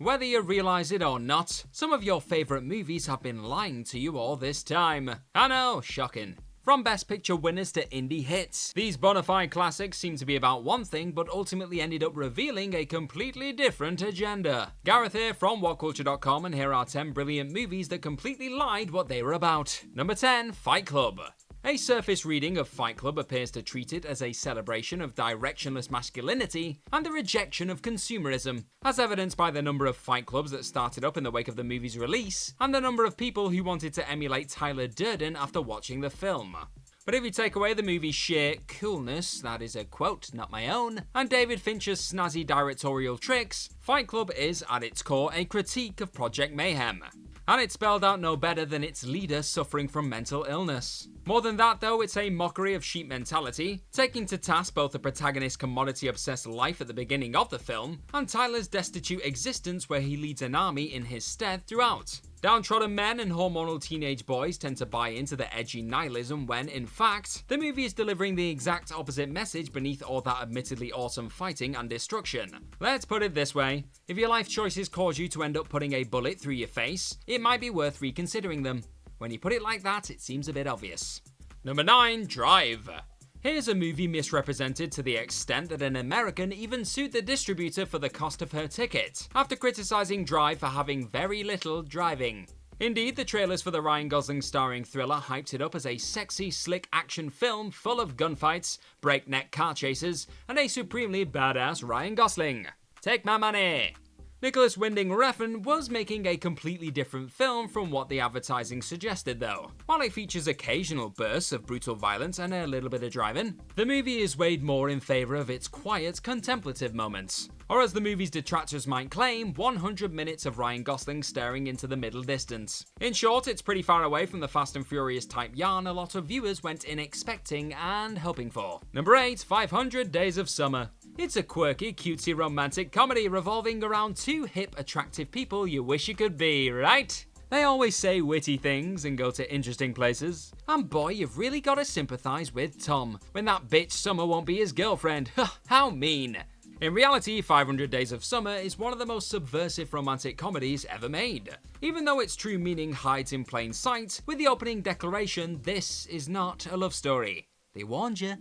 Whether you realize it or not, some of your favorite movies have been lying to you all this time. I know, shocking. From Best Picture winners to indie hits, these bona fide classics seem to be about one thing but ultimately ended up revealing a completely different agenda. Gareth here from WhatCulture.com, and here are 10 brilliant movies that completely lied what they were about. Number 10, Fight Club. A surface reading of Fight Club appears to treat it as a celebration of directionless masculinity and the rejection of consumerism, as evidenced by the number of fight clubs that started up in the wake of the movie's release, and the number of people who wanted to emulate Tyler Durden after watching the film. But if you take away the movie's sheer coolness, that is a quote, not my own, and David Fincher's snazzy directorial tricks, Fight Club is, at its core, a critique of Project Mayhem. And it's spelled out no better than its leader suffering from mental illness. More than that though, it's a mockery of sheep mentality, taking to task both the protagonist's commodity-obsessed life at the beginning of the film, and Tyler's destitute existence where he leads an army in his stead throughout. Downtrodden men and hormonal teenage boys tend to buy into the edgy nihilism when, in fact, the movie is delivering the exact opposite message beneath all that admittedly awesome fighting and destruction. Let's put it this way, if your life choices cause you to end up putting a bullet through your face, it might be worth reconsidering them. When you put it like that, it seems a bit obvious. Number 9, Drive. Here's a movie misrepresented to the extent that an American even sued the distributor for the cost of her ticket, after criticizing Drive for having very little driving. Indeed, the trailers for the Ryan Gosling starring thriller hyped it up as a sexy, slick action film full of gunfights, breakneck car chases, and a supremely badass Ryan Gosling. Take my money! Nicholas Winding Refn was making a completely different film from what the advertising suggested though. While it features occasional bursts of brutal violence and a little bit of driving, the movie is weighed more in favour of its quiet, contemplative moments. Or as the movie's detractors might claim, 100 minutes of Ryan Gosling staring into the middle distance. In short, it's pretty far away from the Fast and Furious type yarn a lot of viewers went in expecting and hoping for. Number 8, 500 Days of Summer. It's a quirky, cutesy romantic comedy revolving around two hip, attractive people you wish you could be, right? They always say witty things and go to interesting places. And boy, you've really got to sympathise with Tom, when that bitch Summer won't be his girlfriend. How mean. In reality, 500 Days of Summer is one of the most subversive romantic comedies ever made. Even though its true meaning hides in plain sight, with the opening declaration, this is not a love story. They warned you.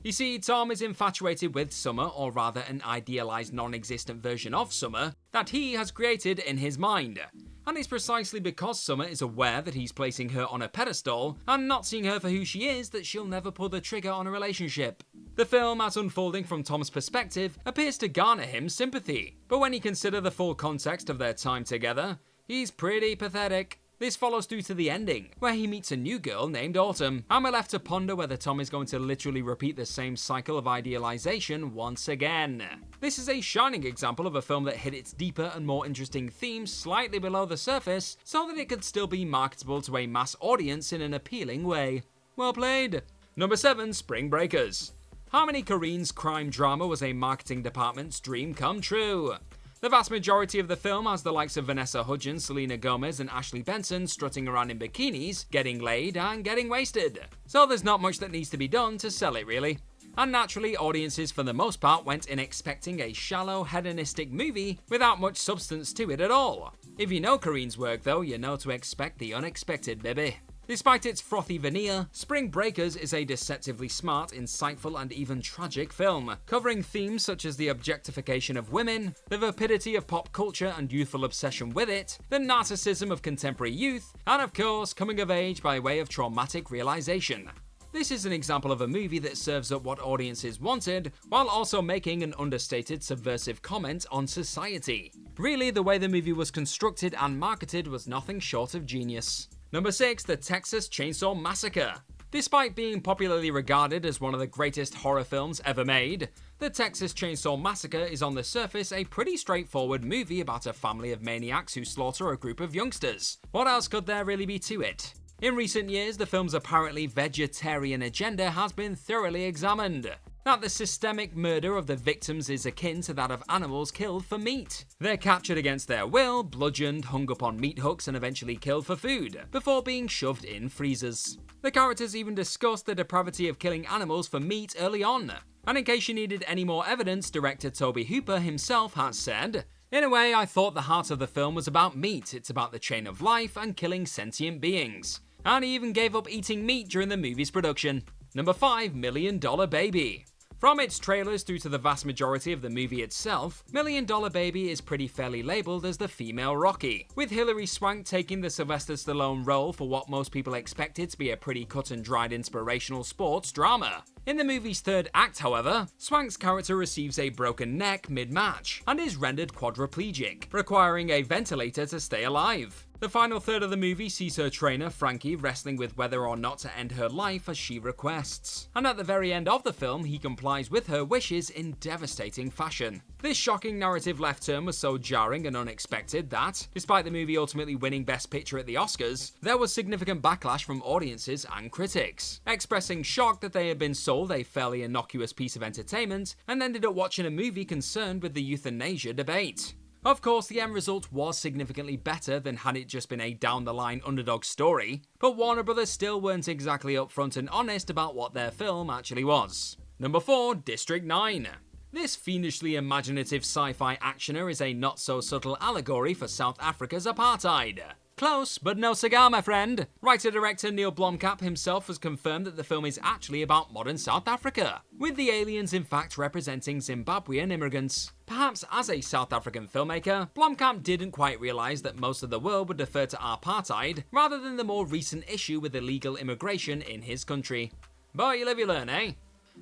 You see, Tom is infatuated with Summer, or rather an idealised non-existent version of Summer, that he has created in his mind. And it's precisely because Summer is aware that he's placing her on a pedestal, and not seeing her for who she is, that she'll never pull the trigger on a relationship. The film, as unfolding from Tom's perspective, appears to garner him sympathy. But when you consider the full context of their time together, he's pretty pathetic. This follows through to the ending, where he meets a new girl named Autumn, and we're left to ponder whether Tom is going to literally repeat the same cycle of idealization once again. This is a shining example of a film that hit its deeper and more interesting themes slightly below the surface, so that it could still be marketable to a mass audience in an appealing way. Well played! Number 7, Spring Breakers. Harmony Korine's crime drama was a marketing department's dream come true. The vast majority of the film has the likes of Vanessa Hudgens, Selena Gomez and Ashley Benson strutting around in bikinis, getting laid and getting wasted. So there's not much that needs to be done to sell it really. And naturally, audiences for the most part went in expecting a shallow, hedonistic movie without much substance to it at all. If you know Korine's work though, you know to expect the unexpected, baby. Despite its frothy veneer, Spring Breakers is a deceptively smart, insightful and even tragic film, covering themes such as the objectification of women, the vapidity of pop culture and youthful obsession with it, the narcissism of contemporary youth, and of course, coming of age by way of traumatic realization. This is an example of a movie that serves up what audiences wanted, while also making an understated subversive comment on society. Really, the way the movie was constructed and marketed was nothing short of genius. Number 6, The Texas Chainsaw Massacre. Despite being popularly regarded as one of the greatest horror films ever made, The Texas Chainsaw Massacre is on the surface a pretty straightforward movie about a family of maniacs who slaughter a group of youngsters. What else could there really be to it? In recent years, the film's apparently vegetarian agenda has been thoroughly examined. That the systemic murder of the victims is akin to that of animals killed for meat. They're captured against their will, bludgeoned, hung up on meat hooks and eventually killed for food, before being shoved in freezers. The characters even discuss the depravity of killing animals for meat early on. And in case you needed any more evidence, director Tobe Hooper himself has said, In a way, I thought the heart of the film was about meat. It's about the chain of life and killing sentient beings. And he even gave up eating meat during the movie's production. Number 5, $1 Million Baby. From its trailers through to the vast majority of the movie itself, $1 Million Baby is pretty fairly labelled as the female Rocky, with Hilary Swank taking the Sylvester Stallone role for what most people expected to be a pretty cut and dried inspirational sports drama. In the movie's third act, however, Swank's character receives a broken neck mid-match and is rendered quadriplegic, requiring a ventilator to stay alive. The final third of the movie sees her trainer, Frankie, wrestling with whether or not to end her life as she requests. And at the very end of the film, he complies with her wishes in devastating fashion. This shocking narrative left turn was so jarring and unexpected that, despite the movie ultimately winning Best Picture at the Oscars, there was significant backlash from audiences and critics, expressing shock that they had been sold a fairly innocuous piece of entertainment and ended up watching a movie concerned with the euthanasia debate. Of course, the end result was significantly better than had it just been a down-the-line underdog story, but Warner Brothers still weren't exactly upfront and honest about what their film actually was. Number 4, District 9. This fiendishly imaginative sci-fi actioner is a not-so-subtle allegory for South Africa's apartheid. Close, but no cigar, my friend. Writer-director Neil Blomkamp himself has confirmed that the film is actually about modern South Africa, with the aliens in fact representing Zimbabwean immigrants. Perhaps as a South African filmmaker, Blomkamp didn't quite realise that most of the world would defer to apartheid rather than the more recent issue with illegal immigration in his country. But you live, you learn, eh?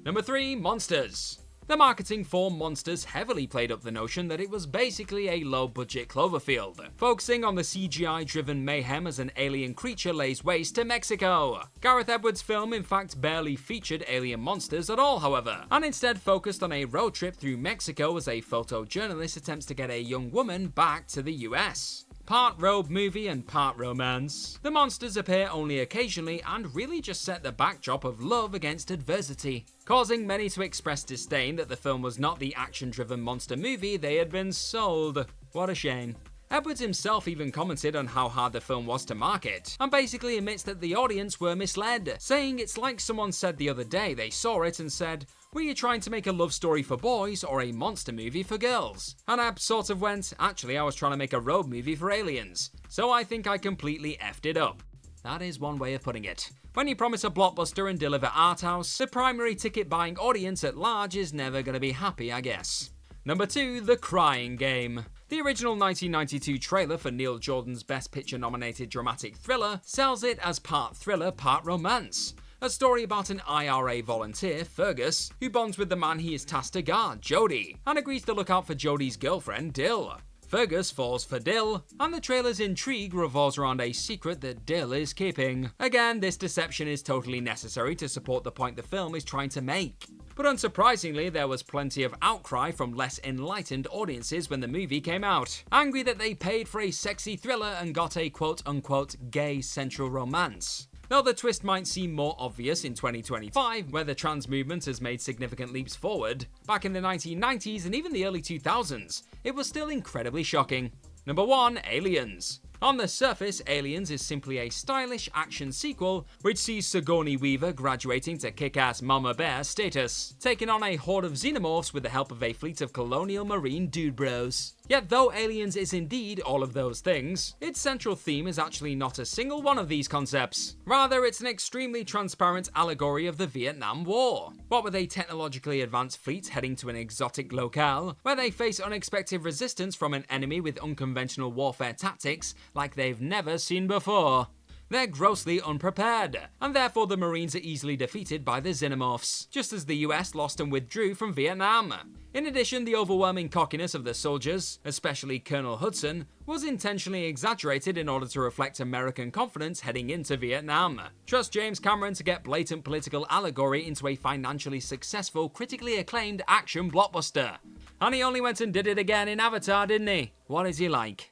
Number 3, Monsters. The marketing for Monsters heavily played up the notion that it was basically a low-budget Cloverfield, focusing on the CGI-driven mayhem as an alien creature lays waste to Mexico. Gareth Edwards' film in fact barely featured alien monsters at all, however, and instead focused on a road trip through Mexico as a photojournalist attempts to get a young woman back to the US. Part road movie and part romance, the monsters appear only occasionally and really just set the backdrop of love against adversity, causing many to express disdain that the film was not the action-driven monster movie they had been sold. What a shame. Edwards himself even commented on how hard the film was to market, and basically admits that the audience were misled, saying it's like someone said the other day they saw it and said, "Were you trying to make a love story for boys or a monster movie for girls?" And Ab sort of went, "Actually, I was trying to make a road movie for aliens, so I think I completely effed it up." That is one way of putting it. When you promise a blockbuster and deliver art house, the primary ticket buying audience at large is never going to be happy, I guess. Number 2, The Crying Game. The original 1992 trailer for Neil Jordan's Best Picture nominated dramatic thriller sells it as part thriller, part romance. A story about an IRA volunteer, Fergus, who bonds with the man he is tasked to guard, Jody, and agrees to look out for Jody's girlfriend, Dill. Fergus falls for Dill, and the trailer's intrigue revolves around a secret that Dill is keeping. Again, this deception is totally necessary to support the point the film is trying to make. But unsurprisingly, there was plenty of outcry from less enlightened audiences when the movie came out, angry that they paid for a sexy thriller and got a quote-unquote gay central romance. Though the twist might seem more obvious in 2025, where the trans movement has made significant leaps forward, back in the 1990s and even the early 2000s, it was still incredibly shocking. Number 1, Aliens. On the surface, Aliens is simply a stylish action sequel which sees Sigourney Weaver graduating to kick-ass Mama Bear status, taking on a horde of xenomorphs with the help of a fleet of colonial marine dude bros. Yet though Aliens is indeed all of those things, its central theme is actually not a single one of these concepts. Rather, it's an extremely transparent allegory of the Vietnam War. What with a technologically advanced fleet heading to an exotic locale, where they face unexpected resistance from an enemy with unconventional warfare tactics like they've never seen before. They're grossly unprepared, and therefore the Marines are easily defeated by the Xenomorphs, just as the US lost and withdrew from Vietnam. In addition, the overwhelming cockiness of the soldiers, especially Colonel Hudson, was intentionally exaggerated in order to reflect American confidence heading into Vietnam. Trust James Cameron to get blatant political allegory into a financially successful, critically acclaimed action blockbuster. And he only went and did it again in Avatar, didn't he? What is he like?